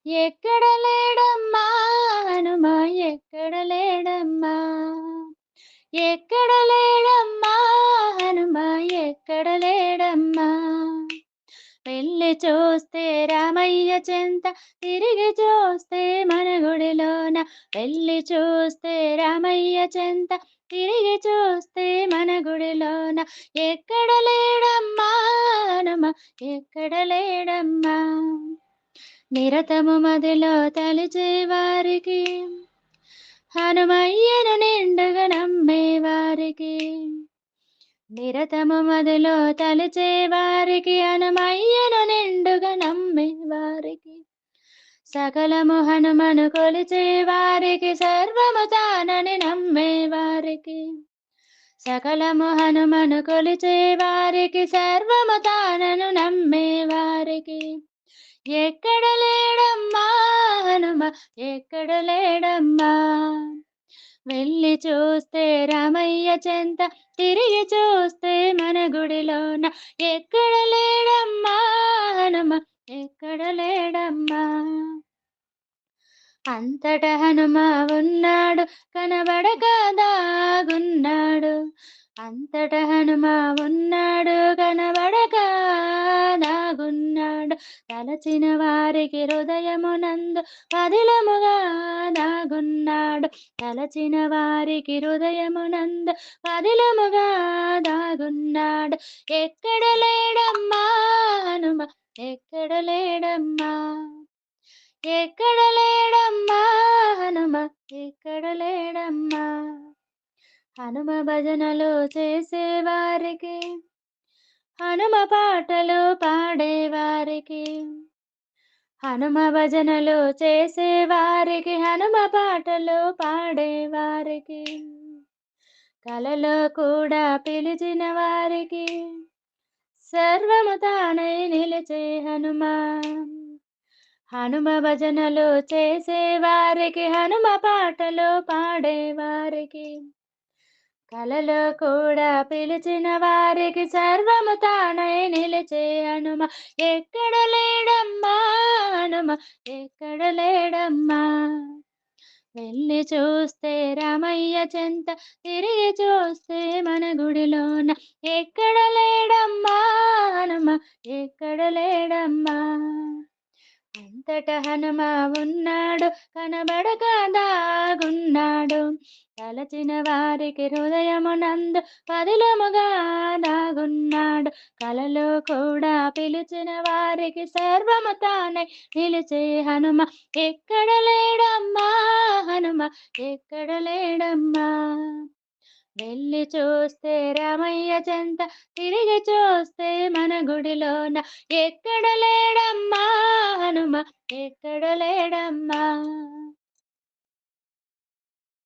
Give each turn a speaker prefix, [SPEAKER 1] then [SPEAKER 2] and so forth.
[SPEAKER 1] ఎక్కడ లేడమ్మా హనుమ ఎక్కడ లేడమ్మా, ఎక్కడ లేడమ్మా హనుమ ఎక్కడ లేడమ్మా. వెళ్ళి చూస్తే రామయ్య చెంత, తిరిగి చూస్తే మన గుడిలోన. వెళ్ళి చూస్తే రామయ్య చెంత, తిరిగి చూస్తే మన గుడిలోన. ఎక్కడ లేడమ్మా హనుమ ఎక్కడ లేడమ్మా. నిరతము మదిలో తలిచే వారికి, హనుమయ్యను నిండుగా నమ్మే వారికి. నిరతము మదిలో తలిచే వారికి, హనుమయ్యను నిండుగా నమ్మే వారికి. సకలము హనుమను కొలిచే వారికి, సర్వము తానని నమ్మే వారికి. సకలము హనుమను కొలిచే వారికి, సర్వము తానను నమ్మే వారికి. ఎక్కడ లేడమ్మా హనుమ ఎక్కడ లేడమ్మా. వెళ్ళి చూస్తే రామయ్య చెంత, తిరిగి చూస్తే మన గుడిలోన. ఎక్కడ లేడమ్మా హనుమ ఎక్కడ లేడమ్మా. అంతట హనుమ ఉన్నాడు, కనబడక దాగున్నాడు. అంతట హనుమ ఉన్నాడు, కనబడక దాగున్నాడు. తలచిన వారికి హృదయమునందు పదిలముగా దాగున్నాడు. తలచిన వారికి హృదయమునందు పదిలముగా దాగున్నాడు. ఎక్కడ లేడమ్మా హనుమ ఎక్కడ లేడమ్మా. ఎక్కడ లేడమ్మా హనుమ ఎక్కడ లేడమ్మా. హనుమ భజనలు చేసేవారికి, హనుమ పాటలు పాడేవారికి. హనుమ భజనలు చేసేవారికి, హనుమ పాటలు పాడేవారికి. కలలో కూడా పిలిచిన వారికి, సర్వము తానై నిలిచే హనుమా. హనుమ భజనలు చేసేవారికి, హనుమ పాటలు పాడేవారికి. కలలో కూడా పిలిచిన వారికి, సర్వము తానై నిలిచే హనుమ. ఎక్కడ లేడమ్మా హనుమ ఎక్కడ లేడమ్మా. వెళ్ళి చూస్తే రామయ్య చెంత, తిరిగి చూస్తే మన గుడిలోన. ఎక్కడ లేడమ్మా హనుమ ఎక్కడ లేడమ్మా. అంతట హనుమ ఉన్నాడు, కనబడక దాగున్నాడు. తలచిన వారికి హృదయమునందు పదిలముగా దాగున్నాడు. కలలో కూడా పిలిచిన వారికి, సర్వము తానై నిలిచే హనుమ. ఎక్కడ లేడమ్మా హనుమ ఎక్కడ లేడమ్మా. వెళ్ళి చూస్తే రామయ్య చెంత, తిరిగి చూస్తే మన గుడిలోన. ఎక్కడ లేడమ్మా హనుమ ఎక్కడ లేడమ్మా.